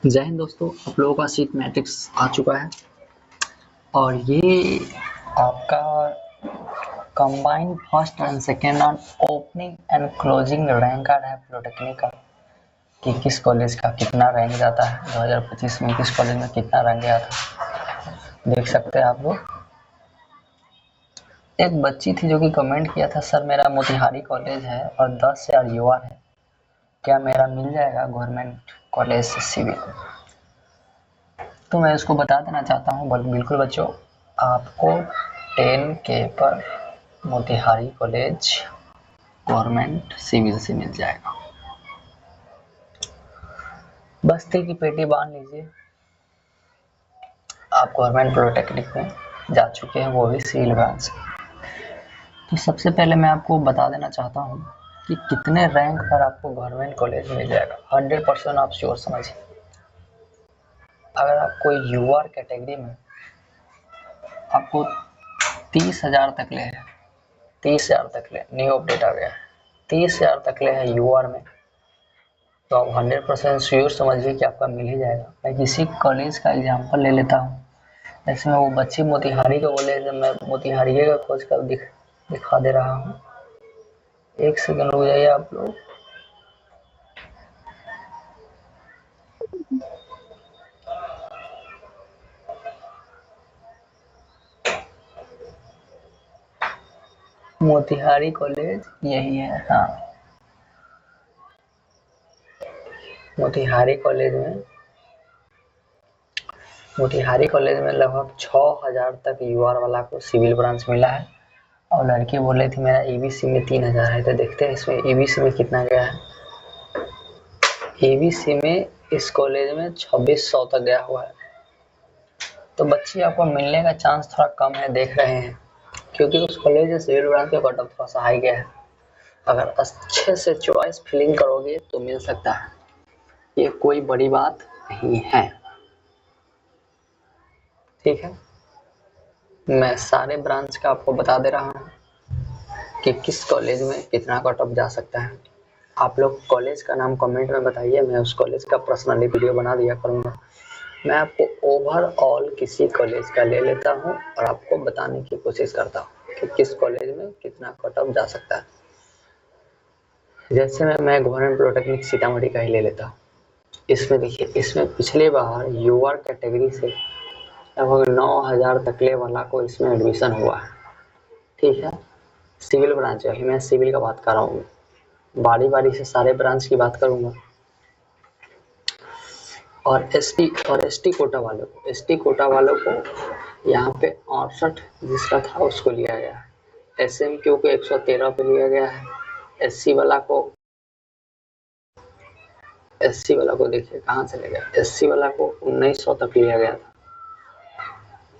जय हिंद दोस्तों, आप लोगों का सीट मैट्रिक्स आ चुका है और ये आपका combined first and second on opening and closing rank card है पॉलिटेक्निक का कि किस कॉलेज का कितना रैंक जाता है 2025 में, किस कॉलेज में कितना रैंक गया था। देख सकते हैं आप लोग। एक बच्ची थी जो कि कमेंट किया था, सर मेरा मोतिहारी कॉलेज है और 10,000 यूआर है, क्या मेरा मिल जाएगा गवर्नमेंट कॉलेज से सिविल। तो मैं इसको बता देना चाहता हूँ बिल्कुल बच्चों, आपको 10K पर मोतिहारी कॉलेज गवर्नमेंट सिविल से मिल जाएगा। बस्ती की पेटी बांध लीजिए, आप गवर्नमेंट पॉलिटेक्निक में जा चुके हैं, वो भी सिविल ब्रांच। तो सबसे पहले मैं आपको बता देना चाहता हूँ कि कितने रैंक पर आपको गवर्नमेंट कॉलेज मिल जाएगा। 100% आप श्योर समझिए। अगर आपको यूआर कैटेगरी में आपको 30,000 तक ले है, 30,000 तक ले, न्यू अपडेट आ गया है, 30,000 तक ले है यूआर में, तो आप 100% श्योर समझिए कि आपका मिल ही जाएगा। मैं किसी कॉलेज का एग्जांपल ले लेता हूँ, जैसे मैं वो बच्ची मोतिहारी का बोले, जब मैं मोतिहारी का खोज कर दिखा दे रहा हूँ। एक सेकंड रुक जाइए आप लोग। मोतिहारी कॉलेज यही है, हाँ। मोतिहारी कॉलेज में लगभग 6,000 तक यूआर वाला को सिविल ब्रांच मिला है और लड़की बोल रही थी मेरा ईबीसी में 3,000 है। तो देखते हैं इसमें ईबीसी में कितना गया है। ईबीसी में इस कॉलेज में 2600 तक गया हुआ है। तो बच्ची आपको मिलने का चांस थोड़ा कम है, देख रहे हैं, क्योंकि उस कॉलेज में सिविल ब्रांच का कट ऑफ थोड़ा सा हाई गया है। अगर अच्छे से चॉइस फिलिंग करोगे तो मिल सकता है, ये कोई बड़ी बात नहीं है। ठीक है, मैं सारे ब्रांच का आपको बता दे रहा हूँ कि किस कॉलेज में कितना कट ऑफ जा सकता है। आप लोग कॉलेज का नाम कमेंट में बताइए, मैं उस कॉलेज का पर्सनली वीडियो बना दिया करूँगा। मैं आपको ओवरऑल किसी कॉलेज का ले लेता हूँ और आपको बताने की कोशिश करता हूँ कि किस कॉलेज में कितना कट ऑफ जा सकता है। जैसे मैं गवर्नमेंट पॉलिटेक्निक सीतामढ़ी का ही ले लेता हूँ। इसमें देखिए, इसमें पिछले बार यूआर कैटेगरी से लगभग 9,000 तकले वाला को इसमें एडमिशन हुआ है। ठीक है, सिविल ब्रांच है, मैं सिविल का बात कर रहा हूँ, बारी बारी से सारे ब्रांच की बात करूँगा। और एसटी कोटा वालों को यहाँ पे 68 जिसका था उसको लिया गया है। एसएमक्यू को 113 पे लिया गया है। एससी वाला को देखिए कहाँ से ले गया, एससी वाला को 1900 तक लिया गया था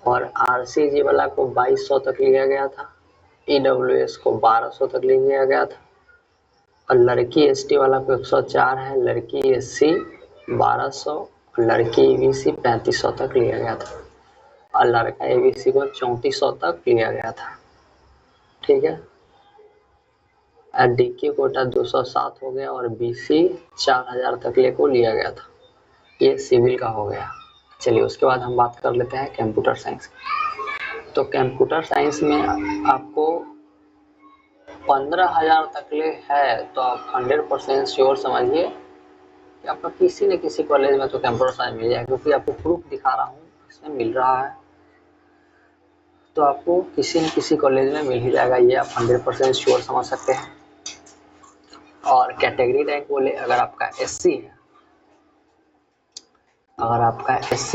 और आरसीजी वाला को 2200 तक लिया गया था। ईडब्ल्यूएस को 1200 तक लिया गया था और लड़की एसटी वाला को 104 है, लड़की एससी 1200, लड़की ईबीसी 3500 तक लिया गया था और लड़का एबीसी को 3400 तक लिया गया था। ठीक है, डीक्यू कोटा 207 हो गया और बीसी 4,000 तक ले को लिया गया था। ये सिविल का हो गया। चलिए उसके बाद हम बात कर लेते हैं कंप्यूटर साइंस। तो कंप्यूटर साइंस में आपको 15,000 तक ले है, तो आप 100% श्योर समझिए कि आपका किसी न किसी कॉलेज में तो कंप्यूटर साइंस मिल जाएगा, क्योंकि आपको प्रूफ दिखा रहा हूँ इसमें मिल रहा है, तो आपको किसी न किसी कॉलेज में मिल ही जाएगा, ये आप 100% श्योर समझ सकते हैं। और कैटेगरी रैंक बोले, अगर आपका एससी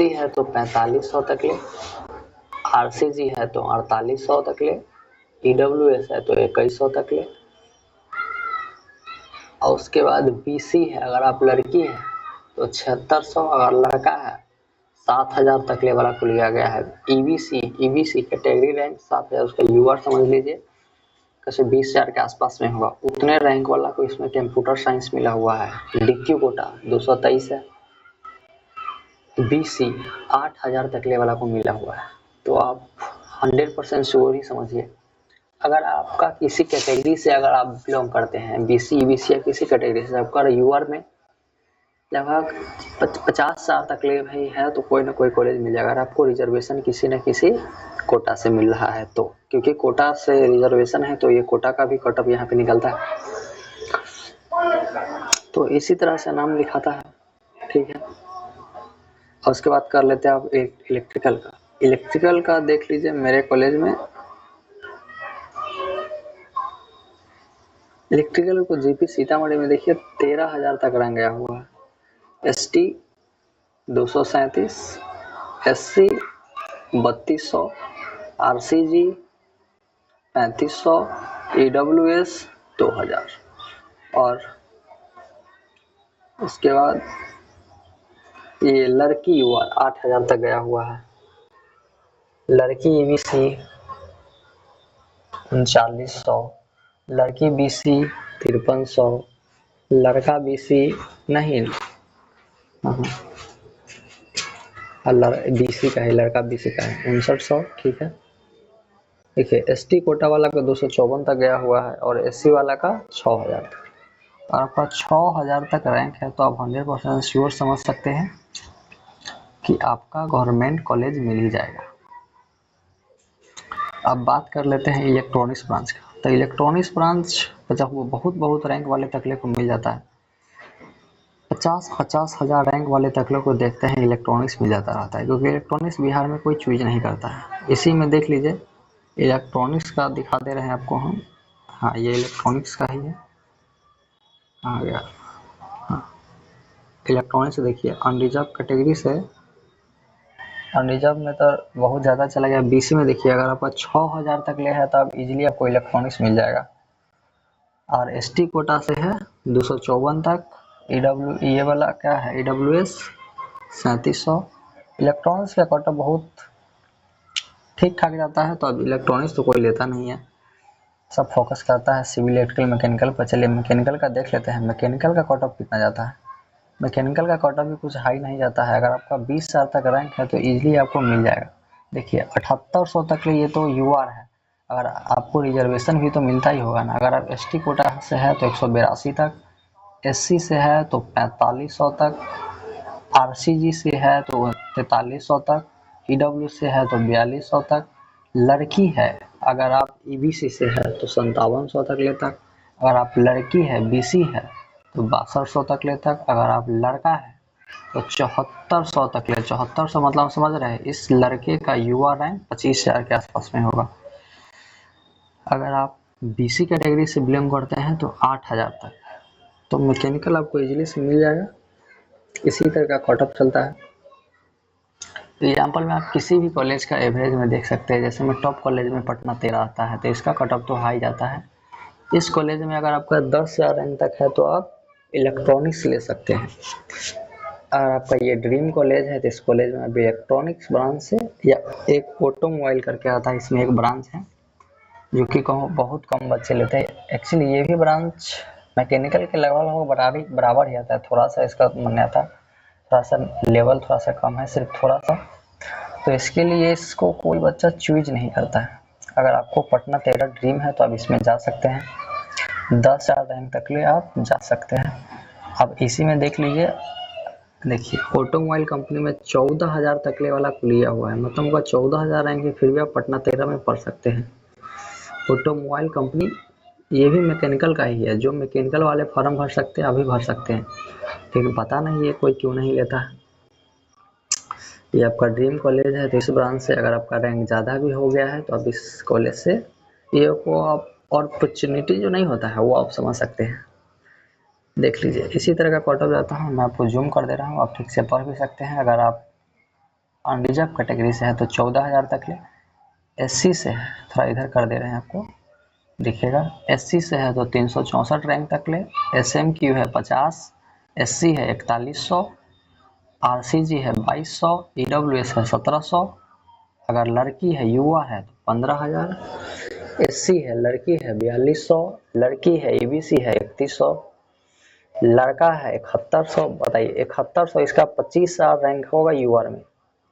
है तो 4500 तक ले, आरसीजी है तो 4800 तक ले, ईडब्ल्यूएस है तो 2100 तक ले, और उसके बाद बीसी है अगर आप लड़की है तो 7600, अगर लड़का है 7,000 तक ले वाला को लिया गया है। ईबीसी कैटेगरी रैंक 7,000, उसका यूआर समझ लीजिए कैसे 20,000 के आसपास में होगा। उतने रैंक वाला को इसमें कंप्यूटर साइंस मिला हुआ है। डीक्यू कोटा 223 है, बीसी 8,000 तक ले वाला को मिला हुआ है। तो आप 100% श्योर ही समझिए, अगर आपका किसी कैटेगरी से अगर आप बिलोंग करते हैं, बीसी ईबीसी या किसी कैटेगरी से, आपका यूआर में लगभग 50,000 तक ले भाई है तो कोई ना कोई कॉलेज मिल जाएगा। अगर आपको रिजर्वेशन किसी न किसी कोटा से मिल रहा है तो, क्योंकि कोटा से रिजर्वेशन है तो ये कोटा का भी कट ऑफ यहाँ पे निकलता है, तो इसी तरह से नाम लिखाता है। ठीक है, और उसके बाद कर लेते हैं आप इलेक्ट्रिकल का। इलेक्ट्रिकल का देख लीजिए मेरे कॉलेज में इलेक्ट्रिकल को जीपी सीतामढ़ी में देखिए 13,000 तक रैंक गया हुआ है। एसटी 237, एससी 3200, आरसीजी 3500, ईडब्ल्यूएस 2000, और उसके बाद ये लड़की युवा 8,000 तक गया हुआ है। लड़की ईबीसी 3900, लड़की बीसी 5300, लड़का बीसी नहीं बीसी का है, लड़का बीसी का है 5900। ठीक है, देखिए एसटी कोटा वाला का 254 तक गया हुआ है और एससी वाला का 6000 तक। और आपका 6000 तक रैंक है तो आप 100% श्योर समझ सकते हैं कि आपका गवर्नमेंट कॉलेज मिल ही जाएगा। अब बात कर लेते हैं इलेक्ट्रॉनिक्स ब्रांच का। तो इलेक्ट्रॉनिक्स ब्रांच जब वो बहुत रैंक वाले तकले को मिल जाता है, 50 हज़ार रैंक वाले तकलों को देखते हैं इलेक्ट्रॉनिक्स मिल जाता रहता है, क्योंकि इलेक्ट्रॉनिक्स बिहार में कोई चूज नहीं करता है। इसी में देख लीजिए इलेक्ट्रॉनिक्स का दिखा दे रहे हैं आपको हम। हाँ, ये इलेक्ट्रॉनिक्स का ही है। आ गया, हाँ इलेक्ट्रॉनिक्स देखिए अनरिजर्व कैटेगरी से अनरिजर्व में तो बहुत ज़्यादा चला गया। बीसी में देखिए अगर आपका 6000 तक ले है तो आप इजीली आपको इलेक्ट्रॉनिक्स मिल जाएगा। और एसटी कोटा से है 254 तक। ये वाला क्या है, ईडब्ल्यूएस 3700। इलेक्ट्रॉनिक्स का कोटा बहुत ठीक ठाक जाता है, तो अब इलेक्ट्रॉनिक्स तो कोई लेता नहीं है, सब फोकस करता है सिविल इलेक्ट्रिकल मैकेनिकल पर। चलिए मैकेनिकल का देख लेते हैं, मैकेनिकल का कट ऑफ कितना जाता है। मैकेनिकल का कट ऑफ भी कुछ हाई नहीं जाता है। अगर आपका 20,000 तक रैंक है तो इजीली आपको मिल जाएगा। देखिए 7800 तक ये तो यूआर है, अगर आपको रिजर्वेशन भी तो मिलता ही होगा ना। अगर आप एसटी कोटा से है तो 182 तक, एससी से है तो 4500 तक, आरसीजी से है तो 4300 तक, ईडब्ल्यू से है तो 4200 तक। लड़की है अगर आप ईबीसी से है तो 5700 तक ले तक। अगर आप लड़की है बीसी है तो 6200 तक ले तक। अगर आप लड़का है तो 7400 तक ले। 7400 मतलब समझ रहे हैं, इस लड़के का युवा रैंक 25,000 के आसपास में होगा। अगर आप बीसी कैटेगरी से बिलोंग करते हैं तो 8,000 तक। तो मैकेनिकल आपको इजीली से मिल जाएगा। इसी तरह का कट ऑफ चलता है। तो एग्जाम्पल में आप किसी भी कॉलेज का एवरेज में देख सकते हैं। जैसे मैं टॉप कॉलेज में पटना 13 आता है तो इसका कट ऑफ तो हाई जाता है। इस कॉलेज में अगर आपका 10,000 रैंक तक है तो आप इलेक्ट्रॉनिक्स ले सकते हैं। अगर आपका ये ड्रीम कॉलेज है तो इस कॉलेज में अभी इलेक्ट्रॉनिक्स ब्रांच से, या एक ऑटोमोबाइल करके आता है, इसमें एक ब्रांच है जो कि बहुत कम बच्चे लेते हैं। एक्चुअली ये भी ब्रांच मैकेनिकल के लगभग बराबर ही आता है। थोड़ा सा इसका मान्यता, थोड़ा सा लेवल थोड़ा सा कम है, सिर्फ थोड़ा सा। तो इसके लिए इसको कोई बच्चा चूज नहीं करता है। अगर आपको पटना 13 ड्रीम है तो आप इसमें जा सकते हैं, 10,000 रैंक तक ले आप जा सकते हैं। अब इसी में देख लीजिए, देखिए ऑटोमोबाइल कंपनी में 14,000 तक ले वाला लिया हुआ है, मतलब उनका 14,000 रैंक है, फिर भी आप पटना 13 में पढ़ सकते हैं। ऑटोमोबाइल कंपनी ये भी मैकेनिकल का ही है, जो मैकेनिकल वाले फॉर्म भर सकते हैं अभी भर सकते हैं, लेकिन पता नहीं है कोई क्यों नहीं लेता है। ये आपका ड्रीम कॉलेज है तो इस ब्रांच से अगर आपका रैंक ज़्यादा भी हो गया है तो आप इस कॉलेज से ये को आप अपॉर्चुनिटी जो नहीं होता है वो आप समझ सकते हैं। देख लीजिए इसी तरह का कट ऑफ जाता है। मैं आपको जूम कर दे रहा हूँ, आप ठीक से पढ़ भी सकते हैं। अगर आप अनरिजर्व कैटेगरी से है तो 14,000 तक ले। एससी से है, थोड़ा इधर कर दे रहे हैं आपको दिखेगा, एससी से है तो 364 रैंक तक ले। एसएमक्यू है 50, एससी है 4100, आरसीजी है 2200, ईडब्ल्यूएस है 1700। अगर लड़की है युवा है तो 15,000, एससी है लड़की है 4200, लड़की है ईबीसी है 3100, लड़का है 7100। बताइए 7100, इसका 25,000 रैंक होगा यूआर में।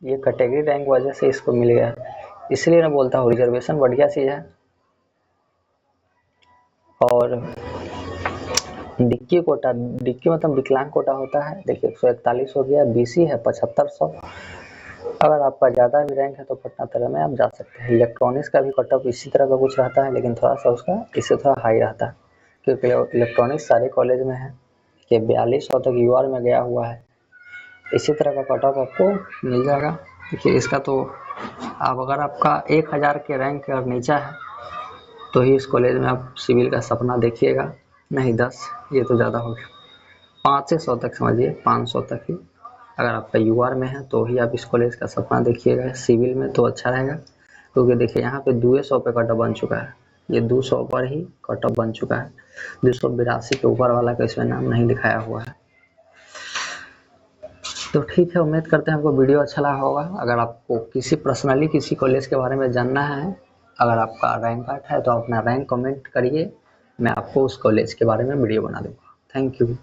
ये कैटेगरी रैंक वजह से इसको मिल गया, इसलिए मैं बोलता हूँ रिजर्वेशन बढ़िया चीज़ है। और डिक्की कोटा, डिक्की मतलब विकलांग कोटा होता है। देखिए 141 हो गया, बीसी है 7500। अगर आपका ज़्यादा भी रैंक है तो पटना तरह में आप जा सकते हैं। इलेक्ट्रॉनिक्स का भी कट ऑफ इसी तरह का कुछ रहता है, लेकिन थोड़ा सा उसका इससे थोड़ा हाई रहता है, क्योंकि इलेक्ट्रॉनिक्स सारे कॉलेज में है कि 4200 तक यूआर में गया हुआ है। इसी तरह का कट ऑफ आपको मिल जाएगा। देखिए इसका तो आप अगर आपका 1000 के रैंक और नीचा है तो ही इस कॉलेज में आप सिविल का सपना देखिएगा, नहीं 10 ये तो ज़्यादा हो गया। 5 से 100 तक समझिए, 500 तक ही अगर आपका यूआर में है तो ही आप इस कॉलेज का सपना देखिएगा। सिविल में तो अच्छा रहेगा, क्योंकि देखिए यहाँ पे 200 पे कट ऑफ बन चुका है, ये 200 पर ही कट ऑफ बन चुका है। 282 के ऊपर वाला का इसमें नाम नहीं लिखाया हुआ है। तो ठीक है, उम्मीद करते हैं आपको वीडियो अच्छा लगा होगा। अगर आपको पर्सनली किसी कॉलेज के बारे में जानना है, अगर आपका रैंक कार्ड है तो अपना रैंक कमेंट करिए, मैं आपको उस कॉलेज के बारे में वीडियो बना दूंगा। Thank you.